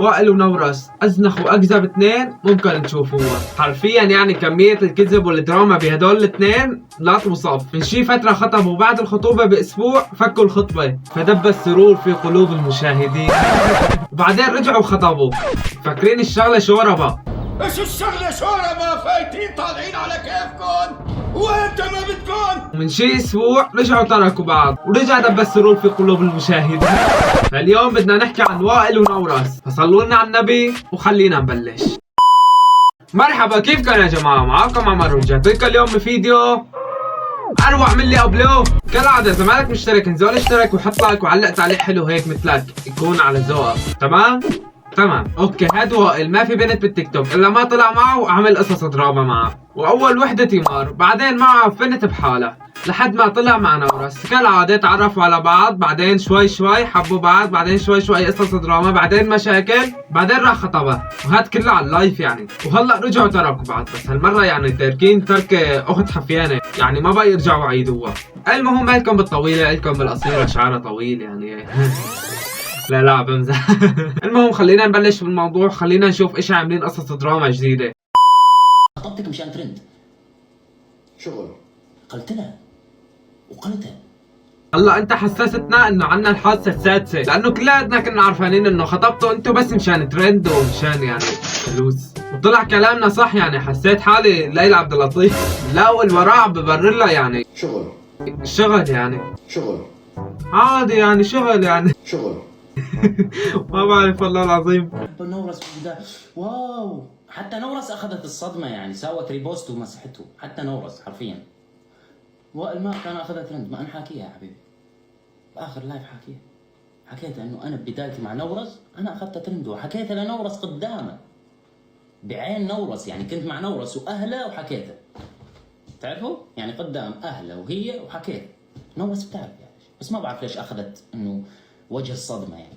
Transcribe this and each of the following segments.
وائل ونورس ازنخ واكذب اثنين ممكن تشوفوها. حرفيا يعني كمية الكذب والدراما بهدول الاثنين لا توصف. من شي فترة خطبوا، بعد الخطوبة باسبوع فكوا الخطبة فدب السرور في قلوب المشاهدين. وبعدين رجعوا خطبوا. فاكرين الشغلة شوربة؟ ايش الشغلة شوربة؟ فايتين طالعين على كيفكن وانت ما بدكن. ومن شي اسبوع رجعوا تركوا بعض ورجع دب السرور في قلوب المشاهدين. فاليوم بدنا نحكي عن وائل ونورس، فصلوا لنا على النبي وخلينا نبلش. مرحبا، كيفكم يا جماعة؟ معاكم عمر ورجعت لكم اليوم بفيديو اروع من اللي قبله. كالعادة اذا مالك مشترك انزل اشترك وحط لايك وعلق تعليق حلو هيك مثلك يكون على ذوقك. تمام؟ تمام. اوكي، هاد وائل ما في بنت بالتيك توك الا ما طلع معه وعمل قصص دراما معه. واول وحدة تيمار، بعدين معه بنت بحالها لحد ما طلع مع نورس. كالعادة تعرفوا على بعض، بعدين شوي شوي حبوا بعض، بعدين شوي شوي قصص دراما، بعدين مشاكل، بعدين راح خطبها. وهاد كله على اللايف يعني. وهلا رجعوا تركوا بعض، بس هالمرة يعني تاركين ترك اخت حفيانة، يعني ما بقى يرجعوا يعيدوها. المهم لكم بالطويلة لكم بالقصيرة، شعرها طويل يعني. لا بمزح. المهم خلينا نبلش بالموضوع، خلينا نشوف ايش عاملين قصص دراما جديدة. خطبتك مشان ترند شغل قلتلها وقلتها. هلا انت حسستنا انه عنا الحاسة السادسة، لانه كلياتنا كنا عارفانين انه خطبتوا انتو بس مشان ترند ومشان يعني فلوس. وطلع كلامنا صح، يعني حسيت حالي ليلى عبد اللطيف. لا والوراء ببرر لها يعني شغل يعني شغل عادي يعني شغل يعني شغل. ما بعرف والله العظيم. نورس بدا واو، حتى نورس اخذت الصدمه، يعني سوت ريبوست ومسحته. حتى نورس حرفيا وائل ما كان اخذها ترند. ما انا حاكيها يا حبيبي، باخر لايف حكيت انه انا ببدايتي مع نورس انا اخذتها ترند، وحكيتها لنورس قدامه بعين نورس، يعني كنت مع نورس واهله وحكيتها، تعرفوا يعني قدام اهله وهي وحكيت. نورس بتعرف يعني، بس ما بعرف ليش اخذت انه وجه الصدمه. يعني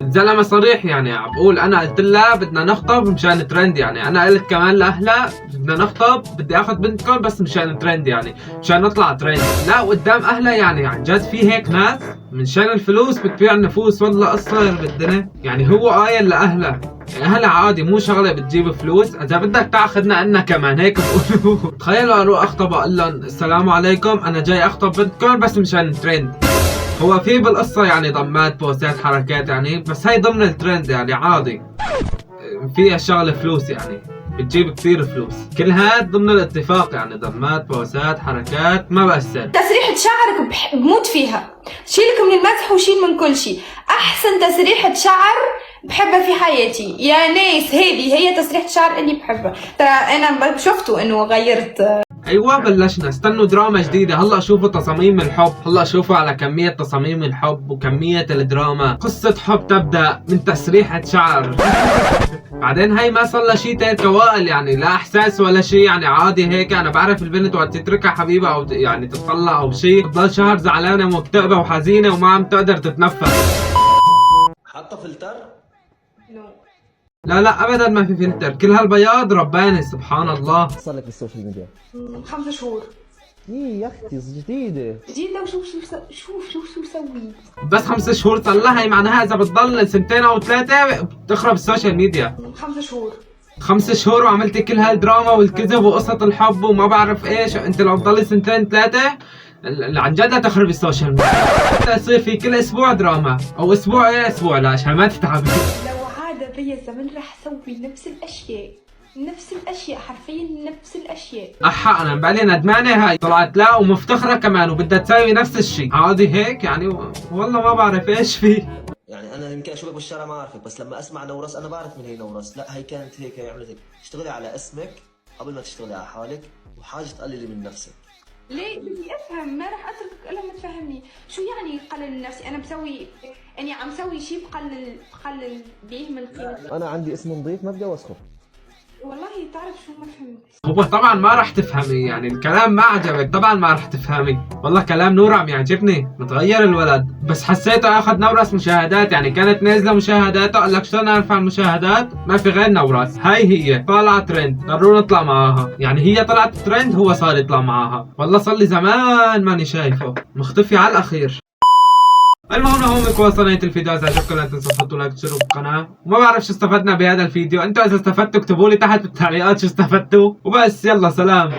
الزلمه صريح، يعني عم بقول انا قلت لها بدنا نخطب مشان ترند، يعني انا قلت كمان لاهلها بدنا نخطب بدي اخذ بنتكم بس مشان ترند، يعني مشان نطلع ترند. لا قدام اهلها يعني عن جد في هيك ناس مشان الفلوس بتبيع النفوس. والله قصه بالدنيا. يعني هو قايل لاهلها، يعني اهلها عادي مو شغله بتجيب فلوس، اذا بدك تاخذنا عنا كمان هيك بقولوا. تخيلوا اروح اخطب اقول لهم السلام عليكم انا جاي اخطب بنتكم بس مشان ترند. هو في بالقصة يعني ضمات بوستات حركات يعني، بس هي ضمن الترند يعني عادي فيها شغلة فلوس، يعني بتجيب كثير فلوس. كل هاد ضمن الاتفاق، يعني ضمات بوستات حركات ما بأثر. تسريحة شعرك بموت فيها، شيلك من المسح وشيل من كل شيء. احسن تسريحة شعر بحبها في حياتي يا ناس، هي تسريحة شعر اللي بحبها. ترى انا شفتوا انه غيرت. ايوه بلشنا. استنوا دراما جديدة. هلا شوفوا تصاميم الحب، هلا شوفوا على كمية تصاميم الحب وكمية الدراما. قصة حب تبدأ من تسريحة شعر. بعدين هي ما صار لها شيء تيك وائل، يعني لا احساس ولا شيء، يعني عادي هيك. انا بعرف البنت وقت تتركها حبيبها او يعني تطلع او شيء بتضل شهر زعلانة ومكتئبة وحزينة وما عم تقدر تتنفس. حاطه فلتر؟ لا ابدا ما في فلتر، كل هالبياض رباني سبحان الله. صار لك بالسوشيال ميديا 5 شهور. ايه يا اختي جديدة جديدة. وشوف شو سوي. بس 5 شهور صار لها، هي معناها اذا بتضل سنتين او 3 بتخرب السوشيال ميديا. 5 شهور. 5 شهور وعملتي كل هالدراما والكذب وقصة الحب وما بعرف ايش. انت لو تضلي سنتين 3 عن جد تخرب السوشيال ميديا. حتى يصير في كل اسبوع دراما او اسبوع اسبوع لا عشان ما تتعبي. لو عاد بي الزمن راح اسوي نفس الاشياء حرفيا نفس الاشياء. احا انا بقالي ندمانه. هاي طلعت لا ومفتخره كمان وبدها تسوي نفس الشيء عادي هيك يعني. والله ما بعرف ايش فيه. يعني انا يمكن اشوفك بالشارع ما اعرفك، بس لما اسمع نورس انا بعرف من هي نورس. لا هي كانت هيك، هي عملت هيك. اشتغلي على اسمك قبل ما تشتغلي على حالك، وحاجه تقللي من نفسك. ليه بدي افهم؟ ما راح اتركك الا ما تفهمني. شو يعني قلل من نفسي؟ انا بسوي اني عم سوي شيء بقلل بيه من قيمتي. انا عندي اسم نظيف ما بدي اوسخه. والله تعرف شو ما فهمت. هو طبعا ما راح تفهمي، يعني الكلام ما عجبك طبعا ما راح تفهمي. والله كلام نور عم يعجبني، متغير الولد. بس حسيته اخذ نورس مشاهدات، يعني كانت نازله مشاهداته قال لك شلون ارفع المشاهدات؟ ما في غير نورس. هي طالعه ترند، ضروري نطلع معاها. يعني هي طلعت ترند هو صار يطلع معاها. والله صار لي زمان ماني شايفه، مختفي على الاخير. المهم هون وصلنا نهاية الفيديو. اذا عجبكم لا تنسوا تحطوا لايك وتشتركوا بالقناة، وما بعرف شو استفدنا بهذا الفيديو. انتوا اذا استفدتوا اكتبوا لي تحت بالتعليقات شو استفدتوا، وبس يلا سلام.